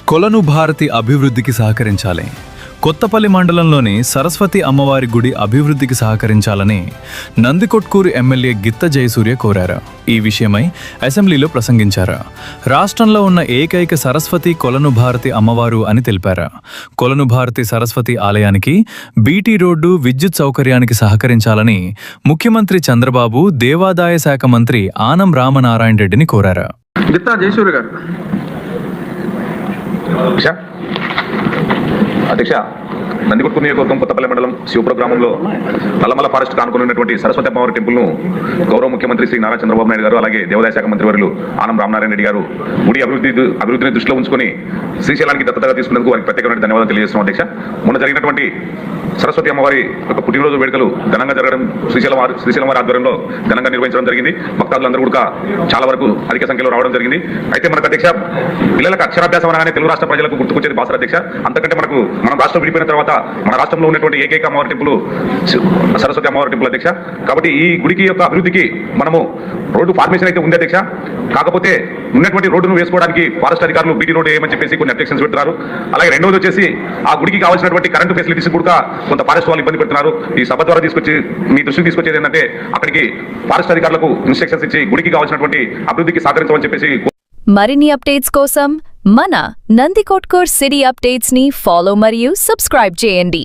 కొలను భారతి అభివృద్ధికి సహకరించాలి. కొత్తపల్లి మండలంలోని సరస్వతి అమ్మవారి గుడి అభివృద్ధికి సహకరించాలని నందికొట్కూరు ఎమ్మెల్యే గిత్త జయసూర్య కోరారు. ఈ విషయమై అసెంబ్లీలో ప్రసంగించారు. రాష్ట్రంలో ఉన్న ఏకైక సరస్వతి కొలను భారతి అమ్మవారు అని తెలిపారు. కొలను భారతి సరస్వతి ఆలయానికి బీటీ రోడ్డు, విద్యుత్ సౌకర్యానికి సహకరించాలని ముఖ్యమంత్రి చంద్రబాబు, దేవాదాయ శాఖ మంత్రి ఆనం రామనారాయణ రెడ్డిని కోరారు. గిత్తా జయసూర్య గారు. అధ్యక్ష, నందికొట్కూరు నియోజకవర్గం కొత్తపల్లి మండలం శివపుర గ్రామంలో నల్లమల ఫారెస్ట్ కానుకున్నటువంటి సరస్వతి అమ్మవారి టెంపుల్ను గౌరవ ముఖ్యమంత్రి శ్రీ నారా చంద్రబాబు నాయుడు గారు, అలాగే దేవాదాయ శాఖ మంత్రి వర్యులు ఆనం రామనారాయణ రెడ్డి గారు గుడి అభివృద్ధిని దృష్టిలో ఉంచుకొని శ్రీశైలానికి దత్తతగా తీసుకున్నందుకు వారికి ప్రత్యేకమైన ధన్యవాదాలు తెలియజేస్తున్నాం. అధ్యక్ష, మొన్న జరిగినటువంటి సరస్వతి అమ్మవారి యొక్క పుట్టినరోజు వేడుకలు ఘనంగా జరగడం, శ్రీశైలం వారి ఆధ్వర్యంలో ఘనంగా నిర్వహించడం జరిగింది. భక్తాదులందరూ కూడా చాలా వరకు అధిక సంఖ్యలో రావడం జరిగింది. అయితే మనకు అధ్యక్ష, పిల్లలకు అక్షరాభ్యాసం అనగానే తెలుగు రాష్ట్ర ప్రజలకు గుర్తుకొచ్చేది భాష అధ్యక్ష. అంతకంటే మన రాష్ట్రం విడిపోయిన తర్వాత మన రాష్ట్రంలో ఉన్నటువంటి ఏకైక అమ్మవారి టెంపుల్ సరస్వతి అమ్మవారి టెంపుల్ అధ్యక్ష. కాబట్టి ఈ గుడికి యొక్క అభివృద్ధికి మనము రోడ్డు ఫార్మేషన్ అయితే ఉంది అధ్యక్ష. కాకపోతే ఉన్నటువంటి రోడ్డును వేసుకోవడానికి ఫారెస్ట్ అధికారులు బీటీ రోడ్డు వేయమని చెప్పేసి కొన్ని అబ్జెక్షన్స్ పెడుతున్నారు. అలాగే రెండోది వచ్చేసి ఆ గుడికి కావాల్సినటువంటి కరెంటు ఫెసిలిటీస్ కూడా కొంత ఫారెస్ట్ వాళ్ళు ఇబ్బంది పెడుతున్నారు. ఈ సభ ద్వారా మీ దృష్టికి తీసుకొచ్చేది ఏంటంటే, అక్కడికి ఫారెస్ట్ అధికారులకు ఇన్స్ట్రక్షన్స్ ఇచ్చి గుడికి కావాల్సినటువంటి అభివృద్ధికి సహకరించమని చెప్పేసి. మరిన్ని అప్డేట్స్ కోసం మన నందికొట్కూర్ సిటీ అప్డేట్స్ ని ఫాలో మరియు సబ్స్క్రైబ్ చేయండి.